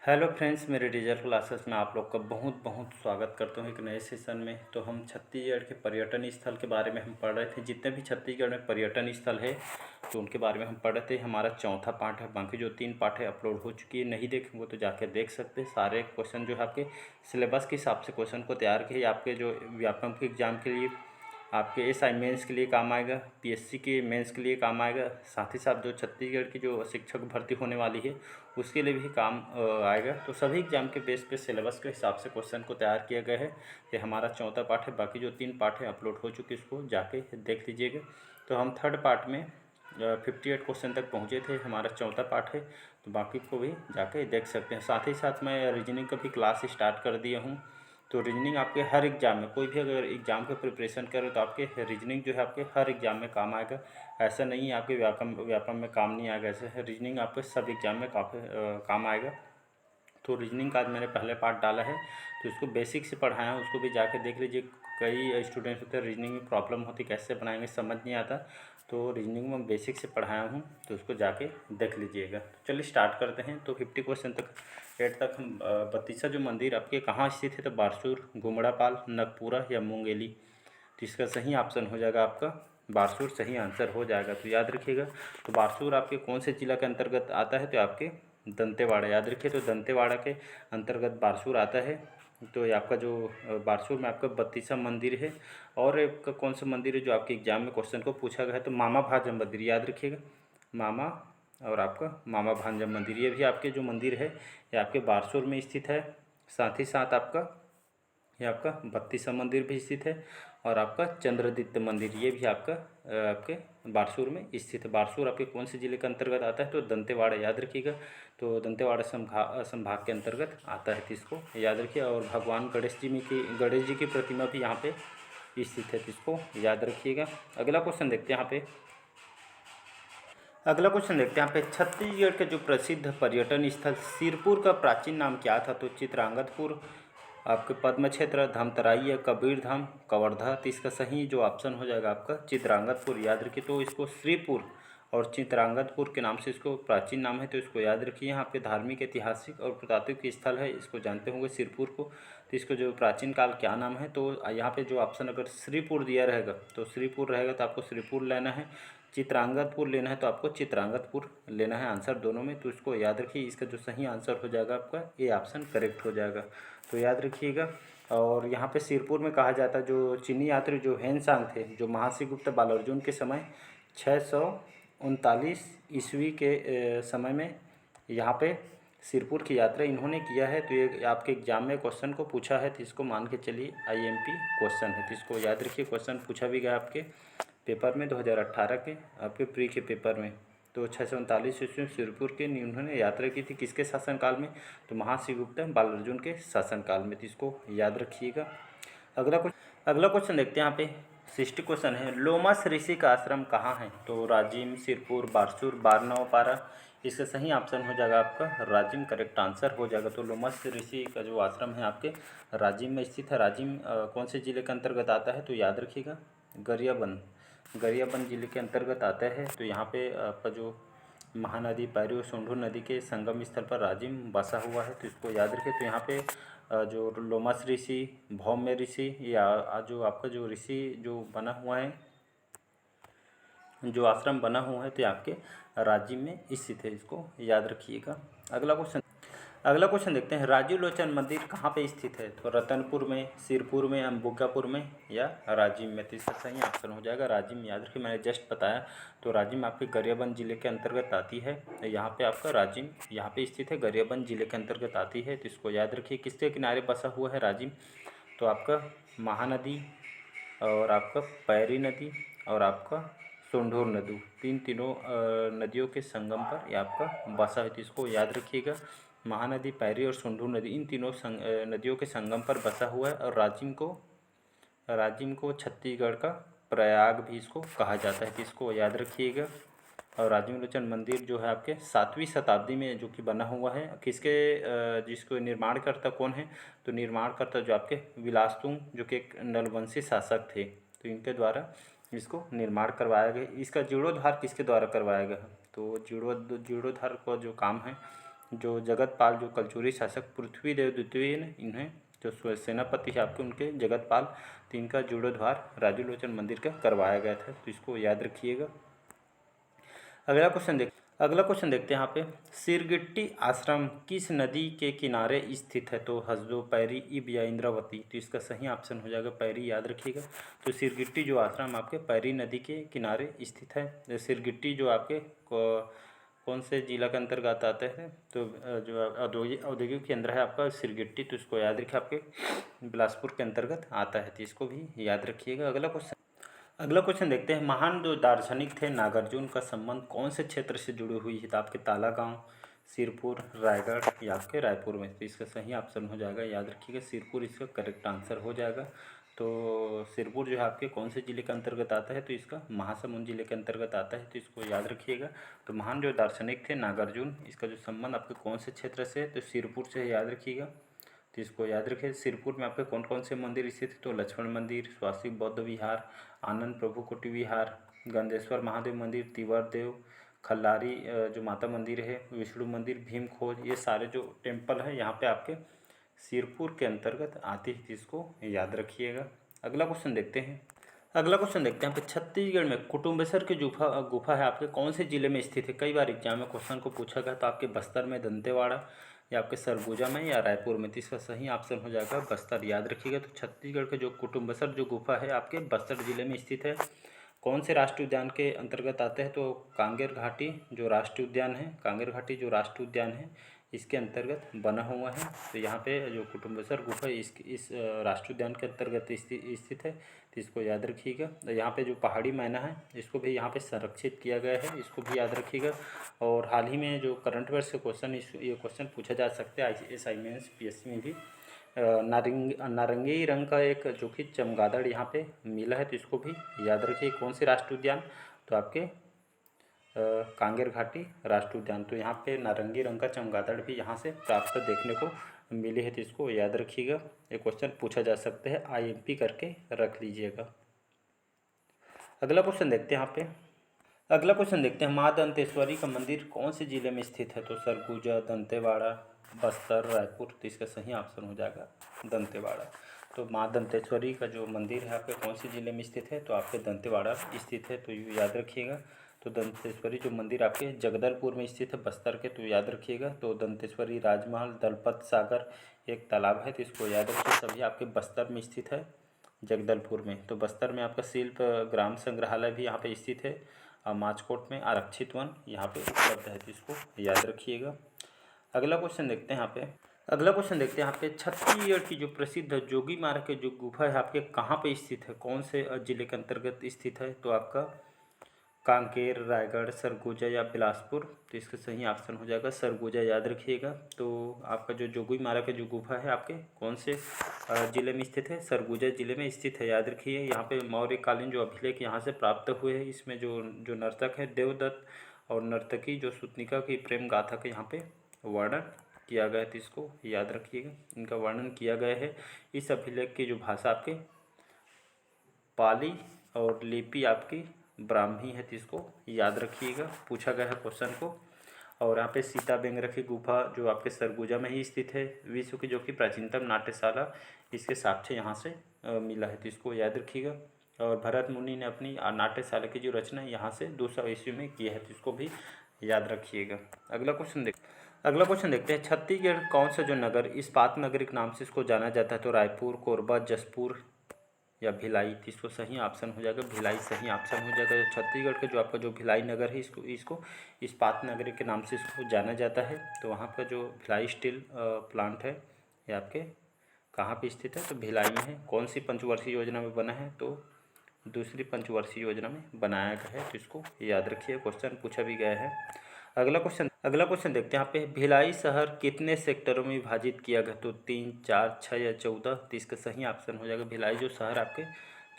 Hello friends, मेरे digital classes में आप लोग का बहुत बहुत स्वागत करता हूँ एक नए सेशन में। तो हम छत्तीसगढ़ के पर्यटन स्थल के बारे में हम पढ़ रहे थे। जितने भी छत्तीसगढ़ में पर्यटन स्थल है तो उनके बारे में हम पढ़ रहे थे। हमारा चौथा पार्ट है, बाकी जो 3 पार्ट है अपलोड हो चुकी है। नहीं देखेंगे तो जाके देख सकते हैं। सारे क्वेश्चन जो है आपके सिलेबस के हिसाब से क्वेश्चन को तैयार किए, आपके जो व्यापम के एग्ज़ाम के लिए, आपके एसआई मेंस के लिए काम आएगा, पीएससी के मेंस के लिए काम आएगा। साथ ही साथ जो छत्तीसगढ़ की जो शिक्षक भर्ती होने वाली है उसके लिए भी काम आएगा। तो सभी एग्जाम के बेस पे सिलेबस के हिसाब से क्वेश्चन को तैयार किया गया है। ये हमारा चौथा पार्ट है, बाकी जो 3 पार्ट है अपलोड हो चुके, इसको जाके देख लीजिएगा। तो हम थर्ड पार्ट में 58 क्वेश्चन तक पहुँचे थे, हमारा चौथा पार्ट है, तो बाकी को भी जाके देख सकते हैं। साथ ही साथ मैं रीजनिंग का भी क्लास स्टार्ट कर दिया हूँ। तो रीजनिंग आपके हर एग्ज़ाम में, कोई भी अगर एग्ज़ाम का प्रिपरेशन करें तो आपके रीजनिंग जो है आपके हर एग्ज़ाम में काम आएगा। ऐसा नहीं है आपके व्यापम में काम नहीं आएगा, ऐसे रीजनिंग आपके सब एग्ज़ाम में काफ़ी काम आएगा। तो रीजनिंग का आज मैंने पहले पार्ट डाला है, तो इसको बेसिक से पढ़ाया है, उसको भी जाके देख लीजिए। कई स्टूडेंट्स होते हैं रीजनिंग में प्रॉब्लम होती, कैसे बनाएंगे समझ नहीं आता, तो रीजनिंग में बेसिक से पढ़ाया हूँ, तो उसको जाके देख लीजिएगा। तो चलिए स्टार्ट करते हैं। तो 50 क्वेश्चन तक 8 तक हम बत्तीसा जो मंदिर आपके कहाँ स्थित है, तो बारसूर, घुमड़ापाल, नगपुरा या मुंगेली। तो इसका सही ऑप्शन हो जाएगा आपका बारसूर, सही आंसर हो जाएगा। तो याद रखिएगा। तो बारसूर आपके कौन से जिला के अंतर्गत आता है, तो आपके दंतेवाड़ा, याद रखिए। तो दंतेवाड़ा के अंतर्गत बारसूर आता है। तो ये आपका जो बारसूर में आपका बत्तीसा मंदिर है। और एक कौन सा मंदिर है जो आपके एग्जाम में क्वेश्चन को पूछा गया है, तो मामा भाजम मंदिर, याद रखिएगा। मामा और आपका मामा भांजम मंदिर, ये भी आपके जो मंदिर है ये आपके बारसूर में स्थित है। साथ ही साथ आपका ये आपका बत्तीसा मंदिर भी स्थित है। और आपका चंद्रदित्य मंदिर, ये भी आपका आपके बारसूर में स्थित है। बारसूर आपके कौन से जिले के अंतर्गत आता है, तो दंतेवाड़ा, याद रखिएगा। तो दंतेवाड़ा संभाग के अंतर्गत आता है, तो इसको याद रखिए। और भगवान गणेश जी की प्रतिमा भी यहाँ पे स्थित है, तो इसको याद रखिएगा। अगला क्वेश्चन देखते हैं यहाँ पे। अगला क्वेश्चन देखते हैं यहाँ पे। छत्तीसगढ़ के जो प्रसिद्ध पर्यटन स्थल सिरपुर का प्राचीन नाम क्या था, तो चित्रांगदपुर, आपके पद्म क्षेत्र, धमतराई या कबीर धाम, कवर्धा। तो इसका सही जो ऑप्शन हो जाएगा आपका चित्रांगदपुर, याद रखिए। तो इसको श्रीपुर और चित्रांगदपुर के नाम से इसको प्राचीन नाम है, तो इसको याद रखिए। यहाँ पे धार्मिक, ऐतिहासिक और पुरातात्विक स्थल है, इसको जानते होंगे सिरपुर को। तो इसको जो प्राचीन काल क्या नाम है, तो यहाँ पे जो ऑप्शन अगर श्रीपुर दिया रहेगा तो श्रीपुर रहेगा, तो आपको श्रीपुर लेना है। चित्रांगदपुर लेना है तो आपको चित्रांगदपुर लेना है, आंसर दोनों में। तो इसको याद रखिए। इसका जो सही आंसर हो जाएगा आपका ये ऑप्शन करेक्ट हो जाएगा, तो याद रखिएगा। और यहाँ पे सिरपुर में कहा जाता है, जो चीनी यात्री जो हेनसांग थे, जो महासीगुप्त बालार्जुन के समय 639 ईस्वी के समय में यहाँ पे सिरपुर की यात्रा इन्होंने किया है। तो ये आपके एग्जाम में क्वेश्चन को पूछा है, तो इसको मान के चलिए आईएमपी क्वेश्चन है, तो इसको याद रखिए। क्वेश्चन पूछा भी गया आपके पेपर में 2018 के, आपके प्री के पेपर में। तो 639 ईस्वी में सिरपुर के उन्होंने यात्रा की थी, किसके शासनकाल में, तो महासीगुप्त बालार्जुन के शासनकाल में, तो इसको याद रखिएगा। अगला क्वेश्चन देखते हैं यहाँ पे। 60 क्वेश्चन है। लोमस ऋषि का आश्रम कहाँ है, तो राजिम, सिरपुर, बारसूर, बारनौपारा। इसका सही ऑप्शन हो जाएगा आपका राजिम, करेक्ट आंसर हो जाएगा। तो लोमस ऋषि का जो आश्रम है आपके राजिम में स्थित है। राजिम कौन से जिले के अंतर्गत आता है, तो याद रखिएगा गरियाबंद जिले के अंतर्गत आता है। तो यहाँ पे आपका जो महानदी पैरी और सोंढूर नदी के संगम स्थल पर राजिम बसा हुआ है, तो इसको याद रखिए। तो यहाँ पे जो लोमस ऋषि, भौम्य ऋषि, या जो आपका जो ऋषि जो बना हुआ है, जो आश्रम बना हुआ है, तो आपके राजिम में स्थित है, इसको याद रखिएगा। अगला क्वेश्चन देखते हैं। राजीव लोचन मंदिर कहाँ पे स्थित है, तो रतनपुर में, सिरपुर में, अंबिकापुर में या राजिम में। तो इसका सही ऑप्शन हो जाएगा राजिम, याद रखिए। मैंने जस्ट बताया, तो राजिम आपके गरियाबंद जिले के अंतर्गत आती है। यहाँ पे आपका राजिम यहाँ पे स्थित है, गरियाबंद जिले के अंतर्गत आती है, तो इसको याद रखिए। किसके किनारे बसा हुआ है राजिम, तो आपका महानदी और आपका पैरी नदी और आपका सोंढूर नदी, तीनों नदियों के संगम पर ये आपका बसा है, तो इसको याद रखिएगा। महानदी, पैरी और सोंढूर नदी, इन तीनों नदियों के संगम पर बसा हुआ है। और राजिम को छत्तीसगढ़ का प्रयाग भी इसको कहा जाता है, तो इसको याद रखिएगा। और राजीव लोचन मंदिर जो है आपके 7वीं शताब्दी में जो कि बना हुआ है, जिसको निर्माणकर्ता कौन है, तो निर्माणकर्ता जो आपके विलासतुंग, जो कि एक नलवंशी शासक थे, तो इनके द्वारा इसको निर्माण करवाया गया। इसका जीर्णोद्धार किसके द्वारा करवाया गया, तो जीर्णोद्धार का जो काम है जो जगतपाल जो कलचुरी शासक पृथ्वीदेव द्वितीय ने इन्हें जो सेनापति है आपके उनके जगतपाल, तो इनका जीर्णोद्धार राजूलोचन मंदिर का करवाया गया था, तो इसको याद रखिएगा। अगला क्वेश्चन देखते हैं यहाँ पे, सिरगिट्टी आश्रम किस नदी के किनारे स्थित है? तो हसदो, पैरी, इब या इंद्रावती? तो इसका सही ऑप्शन हो जाएगा पैरी, याद रखिएगा। तो सिरगिट्टी जो आश्रम आपके पैरी नदी के किनारे स्थित है। सिरगिट्टी जो आपके कौन से जिला के अंतर्गत आते हैं? तो जो औद्योगिक केंद्र है आपका सिरगिट्टी, तो इसको याद रखिए, आपके बिलासपुर के अंतर्गत आता है, तो इसको भी याद रखिएगा। अगला क्वेश्चन देखते हैं, महान जो दार्शनिक थे नागार्जुन का संबंध कौन से क्षेत्र से जुड़ी हुई है? तो आपके तालागांव, सिरपुर, रायगढ़ या आपके रायपुर में? तो इसका सही ऑप्शन हो जाएगा, याद रखिएगा, सिरपुर इसका करेक्ट आंसर हो जाएगा। तो सिरपुर जो है आपके कौन से ज़िले के अंतर्गत आता है? तो इसका महासमुंद जिले के अंतर्गत आता है, तो इसको याद रखिएगा। तो महान जो दार्शनिक थे नागार्जुन, इसका जो संबंध आपके कौन से क्षेत्र से है? तो सिरपुर से, याद रखिएगा। तो इसको याद रखिए। सिरपुर में आपके कौन कौन से मंदिर स्थित है? तो लक्ष्मण मंदिर, स्वासी बौद्ध विहार, आनंद प्रभु कुटी विहार, गंधेश्वर महादेव मंदिर, तिवर देव, खल्लारी जो माता मंदिर है, विष्णु मंदिर, भीम खोज, ये सारे जो टेम्पल है यहाँ पे आपके सिरपुर के अंतर्गत आती है, इसको याद रखिएगा। अगला क्वेश्चन देखते हैं यहाँ पे, छत्तीसगढ़ में कुटुम्बेश्वर की गुफा है आपके कौन से जिले में स्थित है? कई बार एग्जाम में क्वेश्चन को पूछा गया, तो आपके बस्तर में, दंतेवाड़ा या आपके सरगुजा में या रायपुर में? तो इसका सही ऑप्शन हो जाएगा बस्तर, याद रखिएगा। तो छत्तीसगढ़ के जो कुटुम्बेश्वर जो गुफा है आपके बस्तर जिले में स्थित है। कौन से राष्ट्रीय उद्यान के अंतर्गत आते हैं? तो कांगेर घाटी जो राष्ट्रीय उद्यान है, कांगेर घाटी जो राष्ट्रीय उद्यान है, इसके अंतर्गत बना हुआ है। तो यहाँ पे जो कुटुम्बेश्वर गुफा इस राष्ट्रीय उद्यान के अंतर्गत स्थित है, तो इसको याद रखिएगा। तो यहाँ पे जो पहाड़ी मैना है, इसको भी यहाँ पे संरक्षित किया गया है, इसको भी याद रखिएगा। और हाल ही में जो करंट अफेयर्स से ये क्वेश्चन पूछा जा सकता है IAS IMS PSC में भी। नारंगी रंग का एक जो कि चमगादड़ यहाँ पे मिला है, तो इसको भी याद रखिए। कौन से राष्ट्रीय उद्यान? तो आपके कांगेर घाटी राष्ट्रीय उद्यान। तो यहाँ पे नारंगी रंग का चमगादड़ भी यहाँ से प्राप्त देखने को मिली है, तो इसको याद रखिएगा। ये क्वेश्चन पूछा जा सकता है, IMP करके रख लीजिएगा। अगला क्वेश्चन देखते हैं माँ दंतेश्वरी का मंदिर कौन से जिले में स्थित है? तो सरगुजा, दंतेवाड़ा, बस्तर, रायपुर? तो इसका सही ऑप्शन हो जाएगा दंतेवाड़ा। तो माँ दंतेश्वरी का जो मंदिर है आपके कौन से ज़िले में स्थित है? तो आपके दंतेवाड़ा स्थित है, तो ये याद रखिएगा। तो दंतेश्वरी जो मंदिर आपके जगदलपुर में स्थित है बस्तर के, तो याद रखिएगा। तो दंतेश्वरी राजमहल, दलपत सागर एक तालाब है, तो इसको याद रखिए। सभी आपके बस्तर में स्थित है, जगदलपुर में। तो बस्तर में आपका शिल्प ग्राम संग्रहालय भी यहाँ पे स्थित है। माचकोट में आरक्षित वन यहाँ पे उपलब्ध है, तो इसको याद रखिएगा। अगला क्वेश्चन देखते हैं यहाँ पे छत्तीसगढ़ की जो प्रसिद्ध जोगी मार्ग की जो गुफा है आपके कहाँ पे स्थित है? कौन से जिले के अंतर्गत स्थित है? तो आपका कांकेर, रायगढ़, सरगुजा या बिलासपुर? तो इसका सही ऑप्शन हो जाएगा सरगुजा, याद रखिएगा। तो आपका जो जोगी मार्ग की जो गुफा है आपके कौन से जिले में स्थित है? सरगुजा जिले में स्थित है, याद रखिए। यहाँ पे मौर्यकालीन जो अभिलेख यहाँ से प्राप्त हुए हैं, इसमें जो नर्तक है देवदत्त और नर्तकी जो सुतनिका की प्रेम गाथा का यहाँ पे वर्णन किया गया है, तो इसको याद रखिएगा। इनका वर्णन किया गया है। इस अभिलेख की जो भाषा आपके पाली और लिपि आपकी ब्राह्मी है, तो इसको याद रखिएगा, पूछा गया है क्वेश्चन को। और यहाँ पे सीता बेंगरा की गुफा जो आपके सरगुजा में ही स्थित है, विश्व की जो कि प्राचीनतम नाट्यशाला, इसके साक्ष्य यहाँ से मिला है, तो इसको याद रखिएगा। और भरत मुनि ने अपनी नाट्यशाला की जो रचना यहाँ से 200 ईस्वी में की है, तो इसको भी याद रखिएगा। अगला क्वेश्चन देखते हैं, छत्तीसगढ़ कौन सा जो नगर इस्पात नगरी के नाम से इसको जाना जाता है? तो रायपुर, कोरबा, जसपुर या भिलाई? तो इसको सही ऑप्शन हो जाएगा भिलाई, सही ऑप्शन हो जाएगा। छत्तीसगढ़ का जो आपका जो भिलाई नगर है, इसको इस्पात नगरी के नाम से इसको जाना जाता है। तो वहाँ पर जो भिलाई स्टील प्लांट है ये आपके कहाँ पे स्थित है? तो भिलाई में है। कौन सी पंचवर्षीय योजना में बना है? तो दूसरी पंचवर्षीय योजना में बनाया गया है, तो इसको याद रखिए, क्वेश्चन पूछा भी गया है। अगला क्वेश्चन देखते हैं यहाँ पे, भिलाई शहर कितने सेक्टरों में विभाजित किया गया? तो 3, 4, 6 या 14? तो इसका सही ऑप्शन हो जाएगा भिलाई जो शहर आपके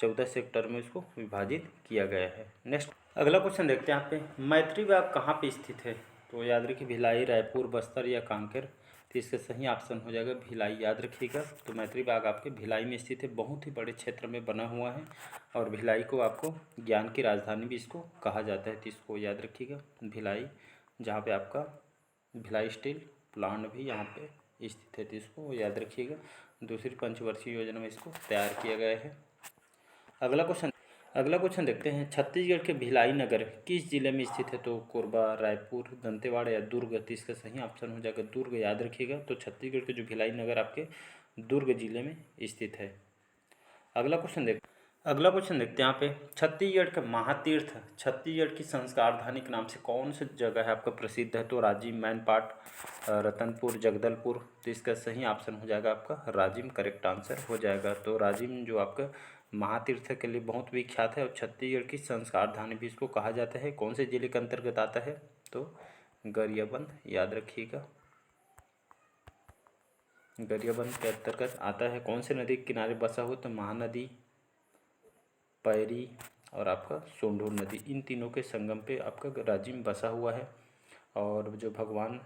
14 सेक्टर में इसको विभाजित किया गया है। नेक्स्ट अगला क्वेश्चन देखते हैं यहाँ पे, मैत्री बाग कहाँ पे स्थित है? तो याद रखिए भिलाई, रायपुर, बस्तर या कांकेर? तो इसका सही ऑप्शन हो जाएगा भिलाई, याद रखिएगा। तो मैत्री बाग आपके भिलाई में स्थित है, बहुत ही बड़े क्षेत्र में बना हुआ है। और भिलाई को आपको ज्ञान की राजधानी भी इसको कहा जाता है, तो इसको याद रखिएगा भिलाई, जहाँ पे आपका भिलाई स्टील प्लांट भी यहाँ पे स्थित है, तो इसको याद रखिएगा। दूसरी पंचवर्षीय योजना में इसको तैयार किया गया है। अगला क्वेश्चन देखते हैं, छत्तीसगढ़ के भिलाई नगर किस जिले में स्थित है? तो कोरबा, रायपुर, दंतेवाड़ा या दुर्ग? तो इसका सही ऑप्शन हो जाएगा दुर्ग, याद रखिएगा। तो छत्तीसगढ़ के जो भिलाई नगर आपके दुर्ग जिले में स्थित है। अगला क्वेश्चन देखते हैं यहाँ पे, छत्तीसगढ़ का महातीर्थ छत्तीसगढ़ की संस्कार धानी के नाम से कौन सी जगह है आपका प्रसिद्ध है? तो राजिम, मैनपाट, रतनपुर, जगदलपुर? तो इसका सही ऑप्शन हो जाएगा आपका राजिम, करेक्ट आंसर हो जाएगा। तो राजिम जो आपका महातीर्थ के लिए बहुत विख्यात है और छत्तीसगढ़ की संस्कार धानी भी इसको कहा जाता है। कौन से जिले के अंतर्गत आता है? तो गरियाबंद, याद रखिएगा, गरियाबंद के अंतर्गत आता है। कौन से नदी के किनारे बसा हो? तो महानदी, पैरी और आपका सोंढूर नदी, इन तीनों के संगम पे आपका राजिम बसा हुआ है। और जो भगवान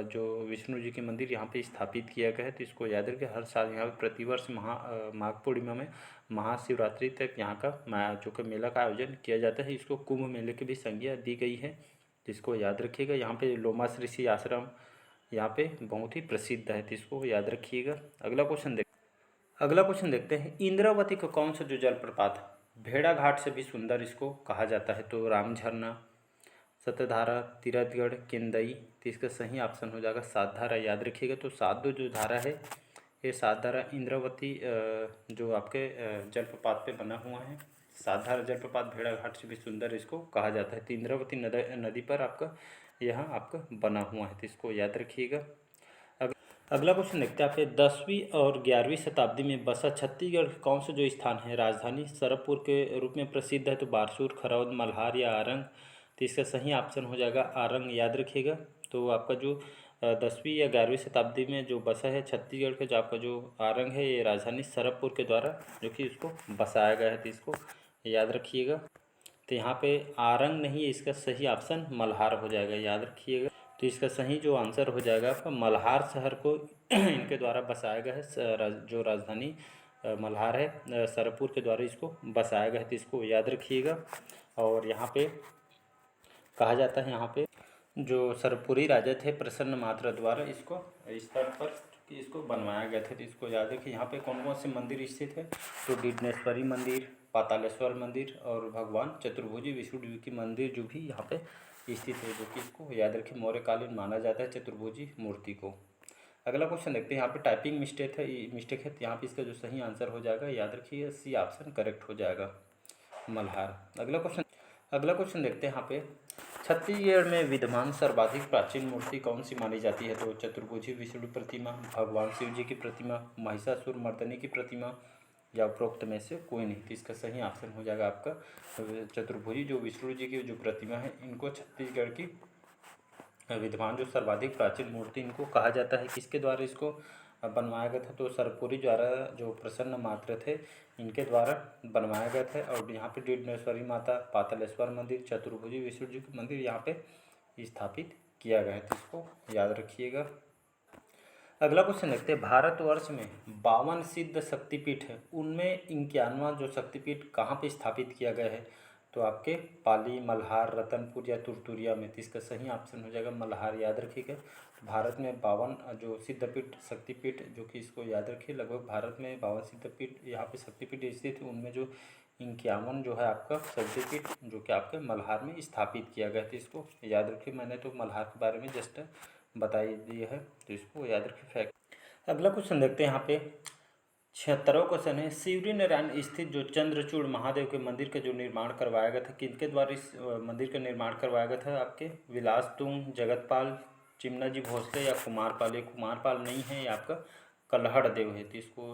जो विष्णु जी के मंदिर यहाँ पे स्थापित किया गया है, तो इसको याद रखिए। हर साल यहाँ पे प्रतिवर्ष माघ पूर्णिमा में महाशिवरात्रि तक यहाँ का जो कि मेला का आयोजन किया जाता है। इसको कुंभ मेले की भी संज्ञा दी गई है, जिसको याद रखिएगा। यहाँ पे लोमास ऋषि आश्रम यहाँ पे बहुत ही प्रसिद्ध है, तो इसको याद रखिएगा। अगला क्वेश्चन देखते हैं, इंद्रावती का कौन सा जो जलप्रपात भेड़ाघाट से भी सुंदर इसको कहा जाता है? तो राम झरना, सतधारा, तीरथगढ़, केंदई? तो इसका सही ऑप्शन हो जाएगा सातधारा, याद रखिएगा। तो सात जो धारा है, ये सातधारा इंद्रावती जो आपके जलप्रपात पे बना हुआ है। सातधारा जलप्रपात भेड़ाघाट से भी सुंदर इसको कहा जाता है। तो इंद्रावती नदी पर आपका यहाँ आपका बना हुआ है, तो इसको याद रखिएगा। अगला क्वेश्चन देखते हैं आप, 10वीं और 11वीं शताब्दी में बसा छत्तीसगढ़ कौन सा जो स्थान है राजधानी सरबपुर के रूप में प्रसिद्ध है? तो बारसूर, खरौद, मल्हार या आरंग? तो इसका सही ऑप्शन हो जाएगा आरंग, याद रखिएगा। तो आपका जो 10वीं या 11वीं शताब्दी में जो बसा है छत्तीसगढ़ का जो आपका जो आरंग है, ये राजधानी सरबपुर के द्वारा जो कि इसको बसाया गया है, तो इसको याद रखिएगा। तो यहाँ पे आरंग नहीं है, इसका सही ऑप्शन मल्हार हो जाएगा, याद रखिएगा। तो इसका सही जो आंसर हो जाएगा आपका मल्हार शहर को इनके द्वारा बसाया गया है। जो राजधानी मल्हार है सरबपुर के द्वारा इसको बसाया गया है, तो इसको याद रखिएगा। और यहाँ पे कहा जाता है, यहाँ पे जो सरबपुरी राजा थे प्रसन्न मात्रा द्वारा इसको इस स्थल पर कि इसको बनवाया गया था, तो इसको याद रखिए। यहाँ पे कौन कौन से मंदिर स्थित है? तो डिडनेश्वरी मंदिर, पातालेश्वर मंदिर और भगवान चतुर्भुजी विष्णु जी की मंदिर जो भी यहाँ पे स्थित है, जो कि इसको याद रखिए मौर्यकालीन माना जाता है चतुर्भुजी मूर्ति को। अगला क्वेश्चन देखते हैं, यहाँ पे टाइपिंग मिस्टेक है, तो यहाँ पे इसका जो सही आंसर हो जाएगा, याद रखिए सी ऑप्शन करेक्ट हो जाएगा, मल्हार। अगला क्वेश्चन देखते हैं यहाँ पे, छत्तीसगढ़ में विद्यमान सर्वाधिक प्राचीन मूर्ति कौन सी मानी जाती है? तो चतुर्भुजी विष्णु प्रतिमा, भगवान शिव जी की प्रतिमा, महिषासुर मर्दनी की प्रतिमा या उपरोक्त में से कोई नहीं? तो इसका सही ऑप्शन हो जाएगा आपका चतुर्भुजी जो विष्णु जी की जो प्रतिमा है, इनको छत्तीसगढ़ की विद्यमान जो सर्वाधिक प्राचीन मूर्ति इनको कहा जाता है। किसके द्वारा इसको बनवाया गया था? तो सरबपुरी द्वारा जो प्रसन्न मात्र थे इनके द्वारा बनवाया गया था। और यहाँ पे डिडनेश्वरी माता, पातालेश्वर मंदिर, चतुर्भुजी विष्णु जी का मंदिर यहाँ पे स्थापित किया गया है, तो इसको याद रखिएगा। अगला क्वेश्चन देखते हैं, भारतवर्ष में 52 सिद्ध शक्तिपीठ है, उनमें 51वां जो शक्तिपीठ कहाँ पे स्थापित किया गया है? तो आपके पाली, मल्हार, रतनपुर या तुरतुरिया में? तो इसका सही ऑप्शन हो जाएगा मल्हार, याद रखिएगा। भारत में 52 जो सिद्धपीठ शक्तिपीठ जो कि इसको याद रखिए, लगभग भारत में 52 सिद्धपीठ यहाँ पे शक्तिपीठ स्थित है, उनमें जो 51 जो है आपका शक्तिपीठ जो कि आपके मल्हार में स्थापित किया गया था, इसको याद रखिए। मैंने तो मल्हार के बारे में जस्ट बता दिया है, तो इसको याद रखिए फैक्ट। अगला क्वेश्चन देखते हैं यहाँ पे, 76वां क्वेश्चन है, शिवरी नारायण स्थित जो चंद्रचूड़ महादेव के मंदिर का जो निर्माण करवाया गया था, किनके द्वारा इस मंदिर का निर्माण करवाया गया था? आपके विलास तुंग, जगतपाल, चिमनाजी भोसले या कुमारपाल? ये कुमारपाल नहीं है, ये आपका कल्हड़ देव है, तो इसको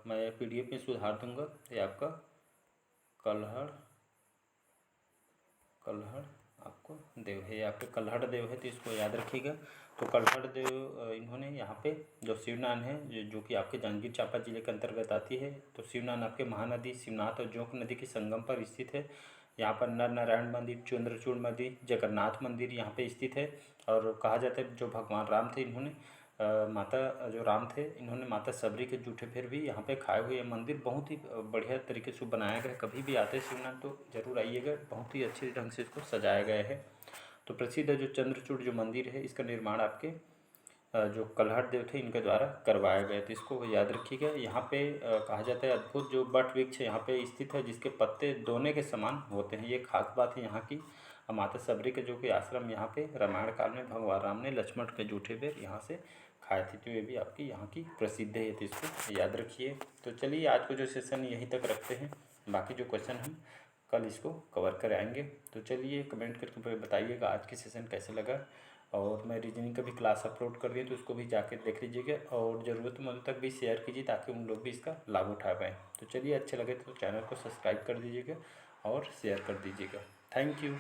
मैं PDF में सुधार दूंगा। ये आपका कल्हड़ आपको देव है, ये आपके कल्हड़ देव है, तो इसको याद रखिएगा। तो कल्हड़ देव इन्होंने यहाँ पे जो शिवनान है जो कि आपके जांजगीर चांपा जिले के अंतर्गत आती है, तो शिवनान आपके महानदी, शिवनाथ और जोंक नदी के संगम पर स्थित है। यहाँ पर नर नारायण मंदिर, चंद्रचूड़ मंदिर, जगन्नाथ मंदिर यहाँ पे स्थित है। और कहा जाता है जो भगवान राम थे इन्होंने माता जो राम थे इन्होंने माता सबरी के जूठे फिर भी यहाँ पे खाए हुए। मंदिर बहुत ही बढ़िया तरीके से बनाया गया है, कभी भी आते हैं शिवनाथ तो जरूर आइएगा, बहुत ही अच्छे ढंग से इसको सजाया गया है। तो प्रसिद्ध जो चंद्रचूड़ जो मंदिर है इसका निर्माण आपके जो कल्हड़ देव थे इनके द्वारा करवाया गया। तो इसको याद रखिएगा। यहाँ पे कहा जाता है अद्भुत जो बट वृक्ष है यहाँ पे स्थित है, जिसके पत्ते दोने के समान होते हैं। ये खास बात है यहाँ की। माता सबरी के जो कि आश्रम यहाँ पे रामायण काल में भगवान राम ने लक्ष्मण के जूठे बेर यहाँ से खाए थे। तो ये भी आपकी यहाँ की प्रसिद्ध है, तो इसको याद रखिए। तो चलिए आज को जो सेशन यहीं तक रखते हैं, बाकी जो क्वेश्चन हम कल इसको कवर कराएंगे। तो चलिए कमेंट करके बताइएगा आज की सेशन कैसे लगा। और मैं रीजनिंग का भी क्लास अपलोड कर दिया, तो उसको भी जाकर देख लीजिएगा और ज़रूरतमंद तक भी शेयर कीजिए ताकि उन लोग भी इसका लाभ उठा पाएँ। तो चलिए अच्छे लगे तो चैनल को सब्सक्राइब कर दीजिएगा और शेयर कर दीजिएगा। Thank you.